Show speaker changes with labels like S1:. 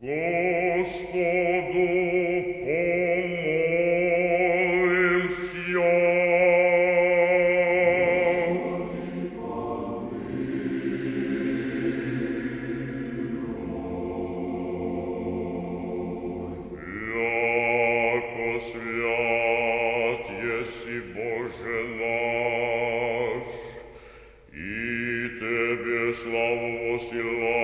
S1: Господу помолимся. Яко свят еси, Боже наш, и Тебе славу воссылаем.